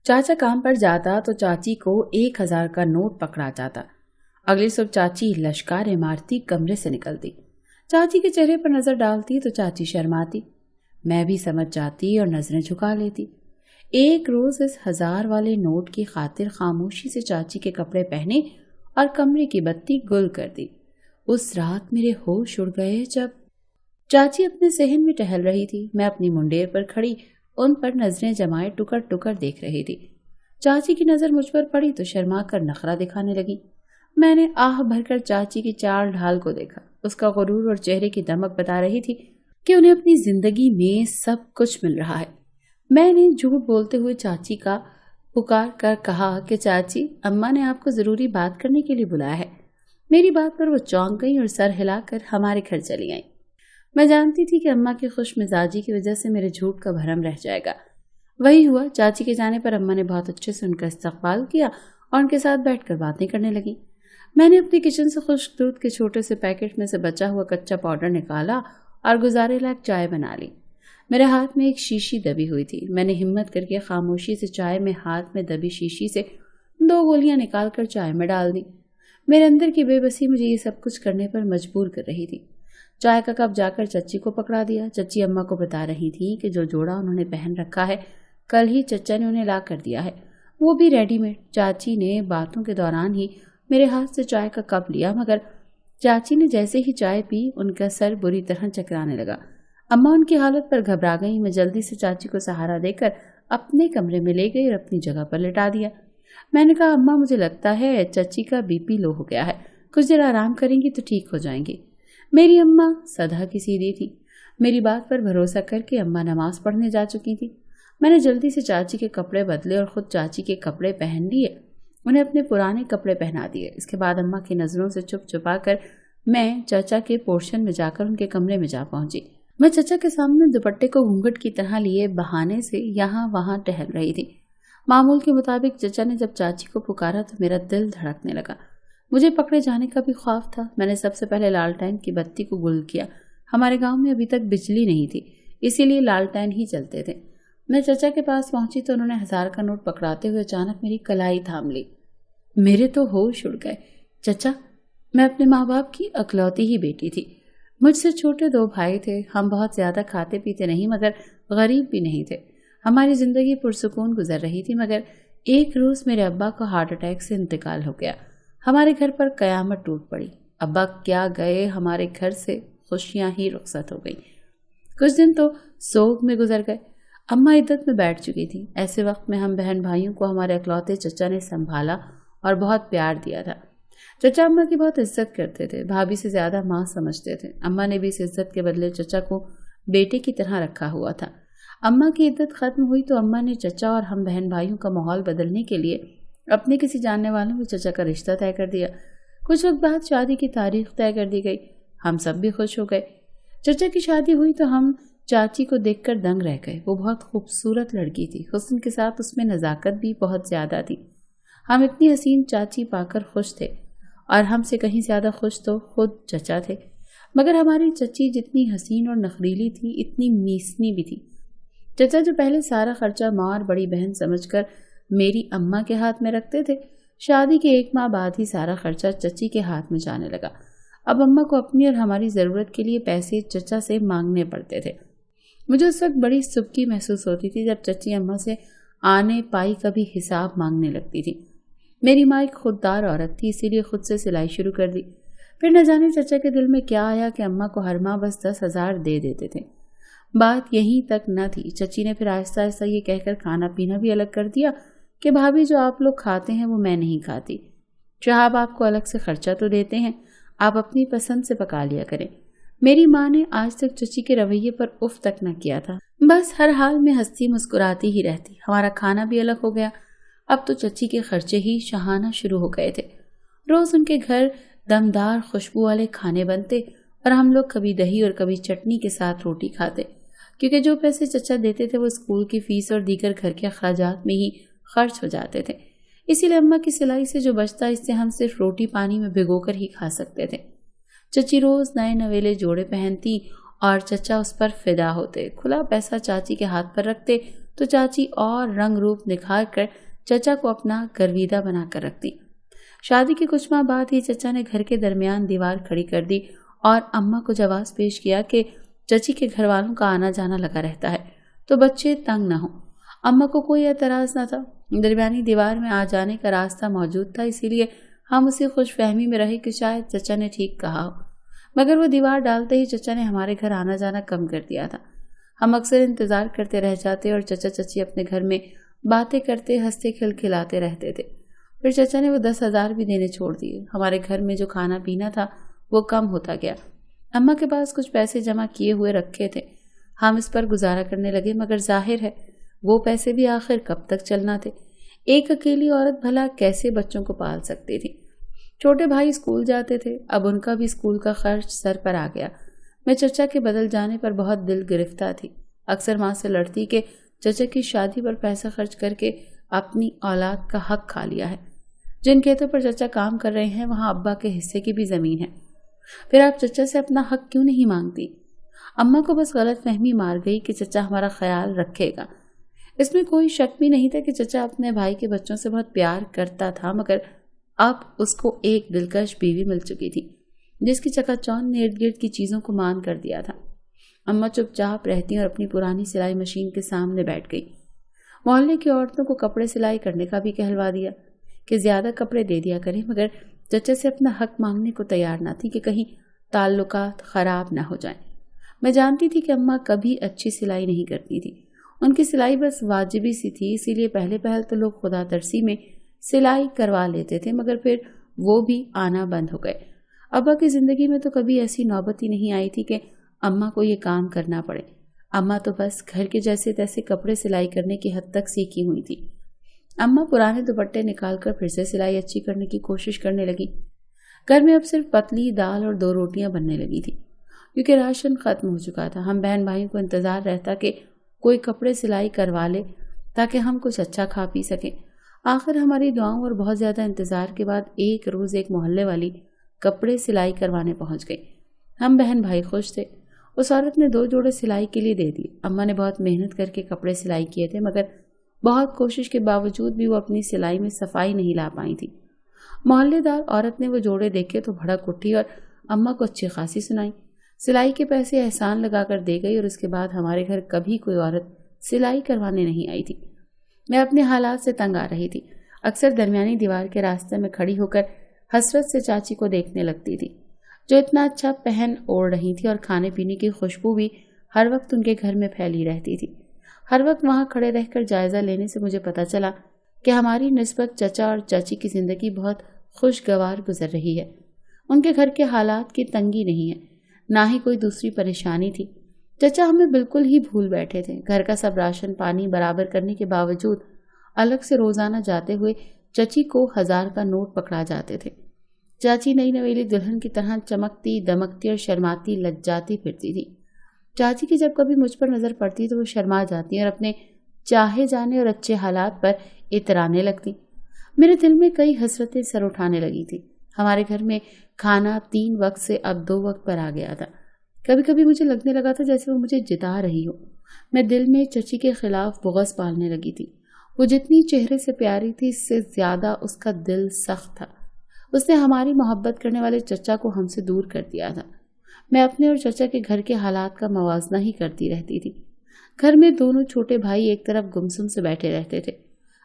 चाचा काम पर जाता तो चाची को 1,000 का नोट पकड़ा जाता। अगली सुबह चाची लश्कारे मारती कमरे से निकलती। चाची के चेहरे पर नजर डालती तो चाची शर्माती। मैं भी समझ जाती और नजरें झुका लेती। एक रोज इस 1,000 वाले नोट की खातिर खामोशी से चाची के कपड़े पहने और कमरे की बत्ती गुल कर दी। उस रात मेरे होश उड़ गए जब चाची अपने सहन में टहल रही थी। मैं अपनी मुंडेर पर खड़ी उन पर नजरें जमाए टुकर टुकर देख रही थी। चाची की नजर मुझ पर पड़ी तो शर्मा कर नखरा दिखाने लगी। मैंने आह भरकर चाची की चाल ढाल को देखा। उसका गुरूर और चेहरे की दमक बता रही थी कि उन्हें अपनी जिंदगी में सब कुछ मिल रहा है। मैंने झूठ बोलते हुए चाची का पुकार कर कहा कि चाची, अम्मा ने आपको जरूरी बात करने के लिए बुलाया है। मेरी बात पर वो चौंक गई और सर हिलाकर हमारे घर चली आई। मैं जानती थी कि अम्मा की खुश मिजाजी की वजह से मेरे झूठ का भरम रह जाएगा। वही हुआ। चाची के जाने पर अम्मा ने बहुत अच्छे से उनका इस्तकबाल किया और उनके साथ बैठकर बातें करने लगी। मैंने अपने किचन से खुश्क दूध के छोटे से पैकेट में से बचा हुआ कच्चा पाउडर निकाला और गुजारे लायक चाय बना ली। मेरे हाथ में एक शीशी दबी हुई थी। मैंने हिम्मत करके खामोशी से चाय में हाथ में दबी शीशी से 2 गोलियां निकालकर चाय में डाल दी। मेरे अंदर की बेबसी मुझे ये सब कुछ करने पर मजबूर कर रही थी। चाय का कप जाकर चच्ची को पकड़ा दिया। चच्ची अम्मा को बता रही थी कि जो जोड़ा उन्होंने पहन रखा है कल ही चच्चा ने उन्हें ला कर दिया है, वो भी रेडीमेड। चाची ने बातों के दौरान ही मेरे हाथ से चाय का कप लिया, मगर चाची ने जैसे ही चाय पी उनका सर बुरी तरह चकराने लगा। अम्मा उनकी हालत पर घबरा गई। मैं जल्दी से चाची को सहारा देकर अपने कमरे में ले गई और अपनी जगह पर लिटा दिया। मैंने कहा, अम्मा मुझे लगता है चच्ची का बीपी लो हो गया है, कुछ देर आराम करेंगी तो ठीक हो जाएंगी। मेरी अम्मा सदा की सीधी थी। मेरी बात पर भरोसा करके अम्मा नमाज पढ़ने जा चुकी थी। मैंने जल्दी से चाची के कपड़े बदले और खुद चाची के कपड़े पहन लिए, उन्हें अपने पुराने कपड़े पहना दिए। इसके बाद अम्मा की नजरों से छुप छुपा कर मैं चाचा के पोर्शन में जाकर उनके कमरे में जा पहुंची। मैं चाचा के सामने दुपट्टे को घूंघट की तरह लिए बहाने से यहाँ वहां टहल रही थी। मामूल के मुताबिक चाचा ने जब चाची को पुकारा तो मेरा दिल धड़कने लगा। मुझे पकड़े जाने का भी खौफ था। मैंने सबसे पहले लालटेन की बत्ती को गुल किया। हमारे गांव में अभी तक बिजली नहीं थी, इसीलिए लालटेन ही चलते थे। मैं चाचा के पास पहुंची तो उन्होंने 1,000 का नोट पकड़ाते हुए अचानक मेरी कलाई थाम ली। मेरे तो होश उड़ गए। चाचा, मैं अपने माँ बाप की अकलौती ही बेटी थी। मुझसे छोटे 2 भाई थे। हम बहुत ज्यादा खाते पीते नहीं, मगर गरीब भी नहीं थे। हमारी जिंदगी पुरसुकून गुजर रही थी, मगर एक रोज मेरे अब्बा को हार्ट अटैक से इंतकाल हो गया। हमारे घर पर कयामत टूट पड़ी। अब्बा क्या गए, हमारे घर से खुशियां ही रुखसत हो गई। कुछ दिन तो सोग में गुजर गए। अम्मा इद्दत में बैठ चुकी थी। ऐसे वक्त में हम बहन भाइयों को हमारे अकलौते चचा ने संभाला और बहुत प्यार दिया था। चचा अम्मा की बहुत इज्जत करते थे, भाभी से ज्यादा माँ समझते थे। अम्मा ने भी इस इज्जत के बदले चचा को बेटे की तरह रखा हुआ था। अम्मा की इद्दत खत्म हुई तो अम्मा ने चचा और हम बहन भाइयों का माहौल बदलने के लिए अपने किसी जानने वालों में चचा का रिश्ता तय कर दिया। कुछ वक्त बाद शादी की तारीख तय कर दी गई। हम सब भी खुश हो गए। चचा की शादी हुई तो हम चाची को देखकर दंग रह गए। वो बहुत खूबसूरत लड़की थी। हुस्न के साथ उसमें नजाकत भी बहुत ज्यादा थी। हम इतनी हसीन चाची पाकर खुश थे और हमसे कहीं ज्यादा खुश तो खुद चचा थे। मगर हमारी चची जितनी हसीन और नखरीली थी, इतनी मीसनी भी थी। चचा जो पहले सारा खर्चा माँ और बड़ी बहन समझकर मेरी अम्मा के हाथ में रखते थे, शादी के 1 माह बाद ही सारा खर्चा चची के हाथ में जाने लगा। अब अम्मा को अपनी और हमारी जरूरत के लिए पैसे चचा से मांगने पड़ते थे। मुझे उस वक्त बड़ी सुबकी महसूस होती थी जब चची अम्मा से आने पाई का भी हिसाब मांगने लगती थी। मेरी माँ एक खुददार औरत थी, इसीलिए खुद से सिलाई शुरू कर दी। फिर न जाने चचा के दिल में क्या आया कि अम्मा को हर माह बस 10,000 दे देते थे। बात यहीं तक न थी। चची ने फिर आहिस्ता आहिस्ता ये कहकर खाना पीना भी अलग कर दिया कि भाभी जो आप लोग खाते हैं वो मैं नहीं खाती। साहब आपको अलग से खर्चा तो देते हैं, आप अपनी पसंद से पका लिया करें। मेरी माँ ने आज तक चची के रवैये पर उफ तक न किया था। बस हर हाल में हंसती मुस्कुराती ही रहती। हमारा खाना भी अलग हो गया। अब तो चची के खर्चे ही शहाना शुरू हो गए थे। रोज उनके घर दमदार खुशबू वाले खाने बनते और हम लोग कभी दही और कभी चटनी के साथ रोटी खाते, क्योंकि जो पैसे चचा देते थे वो स्कूल की फीस और दीगर घर के अखराजात में ही खर्च हो जाते थे। इसीलिए अम्मा की सिलाई से जो बचता इससे हम सिर्फ रोटी पानी में भिगोकर ही खा सकते थे। चची रोज नए नवेले जोड़े पहनती اور چچا اس پر فدا ہوتے۔ کھلا پیسہ چاچی کے ہاتھ پر رکھتے تو چاچی اور رنگ روپ نکھار کر چچا کو اپنا گرویدہ بنا کر رکھتی۔ شادی کے کچھ ماہ بعد ہی چچا نے گھر کے درمیان دیوار کھڑی کر دی اور اماں کو جواز پیش کیا کہ چچی کے گھر والوں کا آنا جانا لگا رہتا ہے تو بچے تنگ نہ ہوں۔ اماں کو کوئی اعتراض نہ تھا، درمیانی دیوار میں آ جانے کا راستہ موجود تھا، اسی لیے ہم اسی خوش فہمی میں رہے کہ شاید چچا نے ٹھیک کہا ہو، مگر وہ دیوار ڈالتے ہی چچا نے ہمارے گھر آنا جانا کم کر دیا تھا۔ ہم اکثر انتظار کرتے رہ جاتے اور چچا چچی اپنے گھر میں باتیں کرتے ہنستے کھلکھلاتے رہتے تھے۔ پھر چچا نے وہ 10,000 بھی دینے چھوڑ دیے۔ ہمارے گھر میں جو کھانا پینا تھا وہ کم ہوتا گیا۔ اماں کے پاس کچھ پیسے جمع کیے ہوئے رکھے تھے، ہم اس پر گزارا کرنے لگے، مگر ظاہر ہے وہ پیسے بھی آخر کب تک چلنا تھے۔ ایک اکیلی عورت بھلا کیسے بچوں کو پال سکتی تھی؟ چھوٹے بھائی اسکول جاتے تھے، اب ان کا بھی اسکول کا خرچ سر پر آ گیا۔ میں چچا کے بدل جانے پر بہت دل گرفتہ تھی، اکثر ماں سے لڑتی کہ چچا کی شادی پر پیسہ خرچ کر کے اپنی اولاد کا حق کھا لیا ہے۔ جن کھیتوں پر چچا کام کر رہے ہیں وہاں ابا کے حصے کی بھی زمین ہے، پھر آپ چچا سے اپنا حق کیوں نہیں مانگتی؟ اماں کو بس غلط فہمی مار گئی کہ چچا ہمارا خیال رکھے گا۔ اس میں کوئی شک بھی نہیں تھا کہ چچا اپنے بھائی کے بچوں سے بہت پیار کرتا تھا، مگر اب اس کو ایک دلکش بیوی مل چکی تھی جس کی چکا چوند نے ارد گرد کی چیزوں کو مان کر دیا تھا۔ اماں چپ چاپ رہتی اور اپنی پرانی سلائی مشین کے سامنے بیٹھ گئی۔ محلے کی عورتوں کو کپڑے سلائی کرنے کا بھی کہلوا دیا کہ زیادہ کپڑے دے دیا کریں، مگر چچا سے اپنا حق مانگنے کو تیار نہ تھی کہ کہیں تعلقات خراب نہ ہو جائیں۔ میں جانتی تھی کہ اماں کبھی اچھی سلائی نہیں کرتی تھی، ان کی سلائی بس واجبی سی تھی، اسی لیے پہلے پہل تو لوگ خدا ترسی میں سلائی کروا لیتے تھے، مگر پھر وہ بھی آنا بند ہو گئے۔ ابا کی زندگی میں تو کبھی ایسی نوبت ہی نہیں آئی تھی کہ اماں کو یہ کام کرنا پڑے۔ اماں تو بس گھر کے جیسے تیسے کپڑے سلائی کرنے کی حد تک سیکھی ہوئی تھی۔ اماں پرانے دوپٹے نکال کر پھر سے سلائی اچھی کرنے کی کوشش کرنے لگی۔ گھر میں اب صرف پتلی دال اور 2 روٹیاں بننے لگی تھی کیونکہ راشن ختم ہو چکا تھا۔ ہم بہن بھائیوں کو انتظار رہتا کہ کوئی کپڑے سلائی کروا لے تاکہ ہم کچھ اچھا کھا پی سکیں۔ آخر ہماری دعاؤں اور بہت زیادہ انتظار کے بعد ایک روز ایک محلے والی کپڑے سلائی کروانے پہنچ گئی۔ ہم بہن بھائی خوش تھے۔ اس عورت نے 2 جوڑے سلائی کے لیے دے دی۔ اماں نے بہت محنت کر کے کپڑے سلائی کیے تھے، مگر بہت کوشش کے باوجود بھی وہ اپنی سلائی میں صفائی نہیں لا پائی تھی۔ محلے دار عورت نے وہ جوڑے دیکھے تو بھڑک اٹھی اور اماں کو اچھی خاصی سنائی۔ سلائی کے پیسے احسان لگا کر دے گئی اور اس کے بعد ہمارے گھر کبھی کوئی عورت سلائی کروانے نہیں آئی تھی۔ میں اپنے حالات سے تنگ آ رہی تھی، اکثر درمیانی دیوار کے راستے میں کھڑی ہو کر حسرت سے چاچی کو دیکھنے لگتی تھی جو اتنا اچھا پہن اوڑھ رہی تھی اور کھانے پینے کی خوشبو بھی ہر وقت ان کے گھر میں پھیلی رہتی تھی۔ ہر وقت وہاں کھڑے رہ کر جائزہ لینے سے مجھے پتہ چلا کہ ہماری نسبت چچا اور چاچی کی زندگی بہت خوشگوار گزر رہی ہے۔ ان کے گھر کے حالات کی تنگی نہیں ہے، نہ ہی کوئی دوسری پریشانی تھی۔ چچا ہمیں بالکل ہی بھول بیٹھے تھے۔ گھر کا سب راشن پانی برابر کرنے کے باوجود الگ سے روزانہ جاتے ہوئے چچی کو 1000 کا نوٹ پکڑا جاتے تھے۔ چاچی نئی نویلی دلہن کی طرح چمکتی دمکتی اور شرماتی لجاتی پھرتی تھی۔ چاچی کی جب کبھی مجھ پر نظر پڑتی تو وہ شرما جاتی اور اپنے چاہے جانے اور اچھے حالات پر اترانے لگتی۔ میرے دل میں کئی حسرتیں سر اٹھانے لگی تھی۔ ہمارے گھر میں کھانا 3 وقت سے اب 2 وقت پر آ گیا تھا۔ کبھی کبھی مجھے لگنے لگا تھا جیسے وہ مجھے جتا رہی ہو۔ میں دل میں چچی کے خلاف بغض پالنے لگی تھی۔ وہ جتنی چہرے سے پیاری تھی اس سے زیادہ اس کا دل سخت تھا۔ اس نے ہماری محبت کرنے والے چچا کو ہم سے دور کر دیا تھا۔ میں اپنے اور چچا کے گھر کے حالات کا موازنہ ہی کرتی رہتی تھی۔ گھر میں دونوں چھوٹے بھائی ایک طرف گمسم سے بیٹھے رہتے تھے۔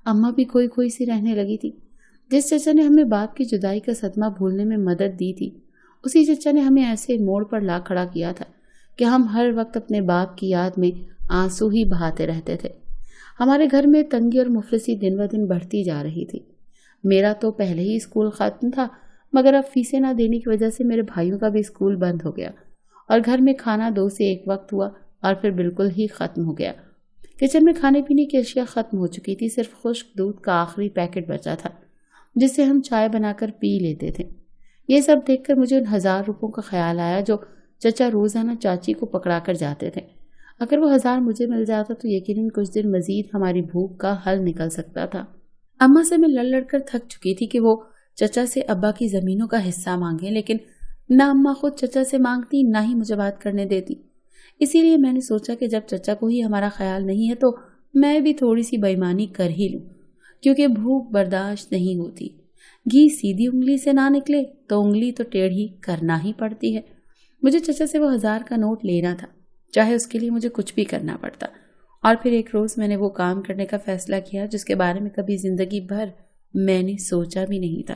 اماں بھی کوئی کوئی سی رہنے لگی تھی۔ جس چچا نے ہمیں باپ کی جدائی کا صدمہ بھولنے میں مدد دی تھی، اسی چچا نے ہمیں ایسے موڑ پر لا کھڑا کیا تھا کہ ہم ہر وقت اپنے باپ کی یاد میں آنسو ہی بہاتے رہتے تھے۔ ہمارے گھر میں تنگی اور مفلسی دن و دن بڑھتی جا رہی تھی۔ میرا تو پہلے ہی اسکول ختم تھا، مگر اب فیسیں نہ دینے کی وجہ سے میرے بھائیوں کا بھی اسکول بند ہو گیا اور گھر میں کھانا 2 سے 1 وقت ہوا اور پھر بالکل ہی ختم ہو گیا۔ کچن میں کھانے پینے کی اشیاء ختم ہو چکی تھی، صرف خشک دودھ کا آخری پیکٹ بچا تھا جس سے ہم چائے بنا کر پی لیتے تھے۔ یہ سب دیکھ کر مجھے ان 1000 روپوں کا خیال آیا جو چچا روزانہ چاچی کو پکڑا کر جاتے تھے۔ اگر وہ 1000 مجھے مل جاتا تو یقیناً کچھ دن مزید ہماری بھوک کا حل نکل سکتا تھا۔ اماں سے میں لڑ لڑ کر تھک چکی تھی کہ وہ چچا سے ابا کی زمینوں کا حصہ مانگیں، لیکن نہ اماں خود چچا سے مانگتی نہ ہی مجھے بات کرنے دیتی۔ इसीलिए मैंने सोचा कि जब चचा को ही हमारा ख्याल नहीं है तो मैं भी थोड़ी सी बेईमानी कर ही लूं, क्योंकि भूख बर्दाश्त नहीं होती। घी सीधी उंगली से ना निकले तो उंगली तो टेढ़ी करना ही पड़ती है। मुझे चचा से वो 1000 का नोट लेना था, चाहे उसके लिए मुझे कुछ भी करना पड़ता। और फिर एक रोज मैंने वो काम करने का फैसला किया जिसके बारे में कभी जिंदगी भर मैंने सोचा भी नहीं था।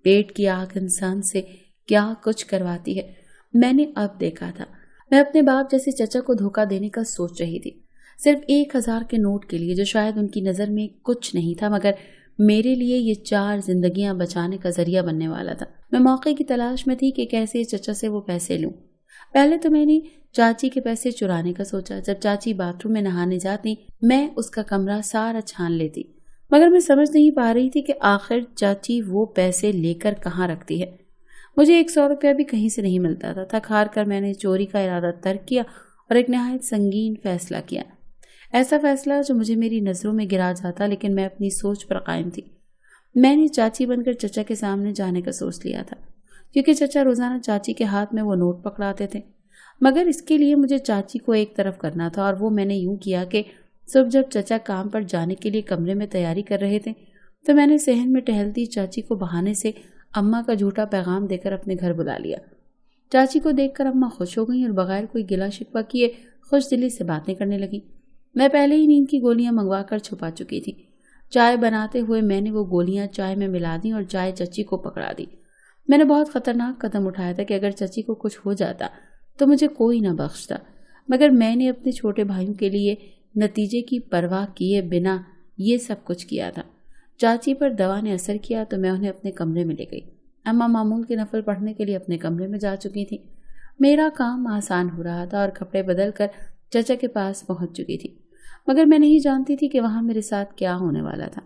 पेट की आग इंसान से क्या कुछ करवाती है, मैंने अब देखा था। मैं अपने बाप जैसे चचा को धोखा देने का सोच रही थी, सिर्फ 1000 के नोट के लिए, जो शायद उनकी नजर में कुछ नहीं था मगर मेरे लिए ये 4 जिंदगियां बचाने का जरिया बनने वाला था। मैं मौके की तलाश में थी कि कैसे चचा से वो पैसे लूं। पहले तो मैंने चाची के पैसे चुराने का सोचा। जब चाची बाथरूम में नहाने जाती मैं उसका कमरा सारा छान लेती, मगर मैं समझ नहीं पा रही थी कि आखिर चाची वो पैसे लेकर कहाँ रखती है। मुझे 100 रुपया भी कहीं से नहीं मिलता था। थक हार कर मैंने चोरी का इरादा तर्क किया और एक नहायत संगीन फैसला किया। ऐसा फैसला जो मुझे मेरी नजरों में गिरा जाता, लेकिन मैं अपनी सोच पर कायम थी। मैंने चाची बनकर चचा के सामने जाने का सोच लिया था, क्योंकि चचा रोजाना चाची के हाथ में वो नोट पकड़ाते थे। मगर इसके लिए मुझे चाची को एक तरफ करना था, और वो मैंने यूं किया कि सुबह जब चचा काम पर जाने के लिए कमरे में तैयारी कर रहे थे तो मैंने सहन में टहलती चाची को बहाने से अम्मा का झूठा पैगाम देकर अपने घर बुला लिया। चाची को देखकर अम्मा खुश हो गई और बगैर कोई गिला शिकवा किए खुश दिली से बातें करने लगी। मैं पहले ही नींद की गोलियां मंगवा कर छुपा चुकी थी। चाय बनाते हुए मैंने वो गोलियां चाय में मिला दी और चाय चची को पकड़ा दी। मैंने बहुत खतरनाक कदम उठाया था कि अगर चची को कुछ हो जाता तो मुझे कोई न बख्शता, मगर मैंने अपने छोटे भाइयों के लिए नतीजे की परवाह किए बिना ये सब कुछ किया था। चाची पर दवा ने असर किया तो मैं उन्हें अपने कमरे में ले गई। अम्मा मामूल के नफल पढ़ने के लिए अपने कमरे में जा चुकी थी। मेरा काम आसान हो रहा था और कपड़े बदल कर चचा के पास पहुंच चुकी थी, मगर मैं नहीं जानती थी कि वहां मेरे साथ क्या होने वाला था।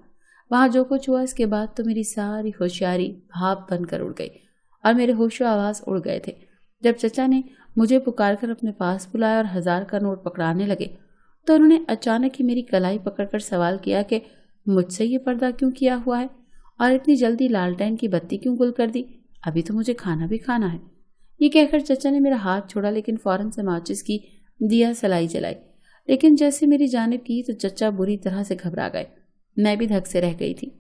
वहां जो कुछ हुआ इसके बाद तो मेरी सारी होशियारी भाप बनकर उड़ गई और मेरे होशो आवाज उड़ गए थे। जब चचा ने मुझे पुकार कर अपने पास बुलाया और 1000 का नोट पकड़ाने लगे तो उन्होंने अचानक ही मेरी कलाई पकड़कर सवाल किया कि मुझसे ये पर्दा क्यों किया हुआ है और इतनी जल्दी लालटेन की बत्ती क्यों गुल कर दी, अभी तो मुझे खाना भी खाना है। ये कहकर चचा ने मेरा हाथ छोड़ा, लेकिन फौरन से माचिस की दिया सलाई जलाई। लेकिन जैसे मेरी जानिब की तो चचा बुरी तरह से घबरा गए। मैं भी धक से रह गई थी।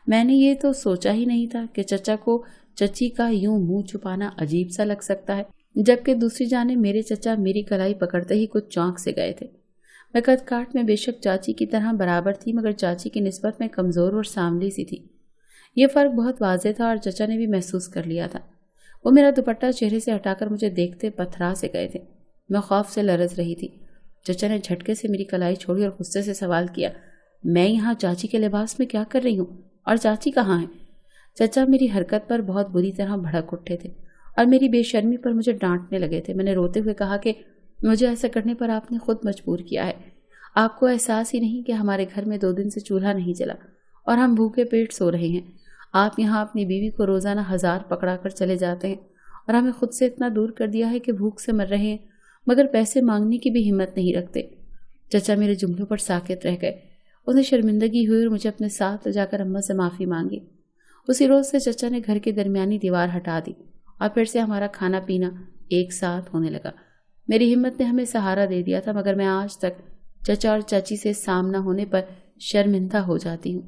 मैंने ये तो सोचा ही नहीं था कि चचा को चची का यूं मुंह छुपाना अजीब सा लग सकता है, जबकि दूसरी जानिब मेरे चचा मेरी कलाई पकड़ते ही कुछ चौंक से गए थे। मैं कद काट में बेशक चाची की तरह बराबर थी, मगर चाची की निस्बत में कमजोर और सांवली सी थी। ये फर्क बहुत वाज़ेह था और चचा ने भी महसूस कर लिया था। वो मेरा दुपट्टा चेहरे से हटाकर मुझे देखते पथरा से गए थे। मैं खौफ से लरज रही थी। चचा ने झटके से मेरी कलाई छोड़ी और गुस्से से सवाल किया, मैं यहाँ चाची के लिबास में क्या कर रही हूँ और चाची कहाँ है? चचा मेरी हरकत पर बहुत बुरी तरह भड़क उठे थे और मेरी बेशर्मी पर मुझे डांटने लगे थे। मैंने रोते हुए कहा कि मुझे ऐसा करने पर आपने खुद मजबूर किया है। आपको एहसास ही नहीं कि हमारे घर में 2 दिन से चूल्हा नहीं जला और हम भूखे पेट सो रहे हैं। आप यहाँ अपनी बीवी को रोजाना 1000 पकड़ा कर चले जाते हैं और हमें खुद से इतना दूर कर दिया है कि भूख से मर रहे हैं, मगर पैसे मांगने की भी हिम्मत नहीं रखते। चचा मेरे जुमलों पर साकित रह गए। उन्हें शर्मिंदगी हुई और मुझे अपने साथ ले जाकर अम्मा से माफ़ी मांगी। उसी रोज़ से चचा ने घर की दरमियानी दीवार हटा दी और फिर से हमारा खाना पीना एक साथ होने लगा। मेरी हिम्मत ने हमें सहारा दे दिया था, मगर मैं आज तक चचा और चाची से सामना होने पर शर्मिंदा हो जाती हूँ।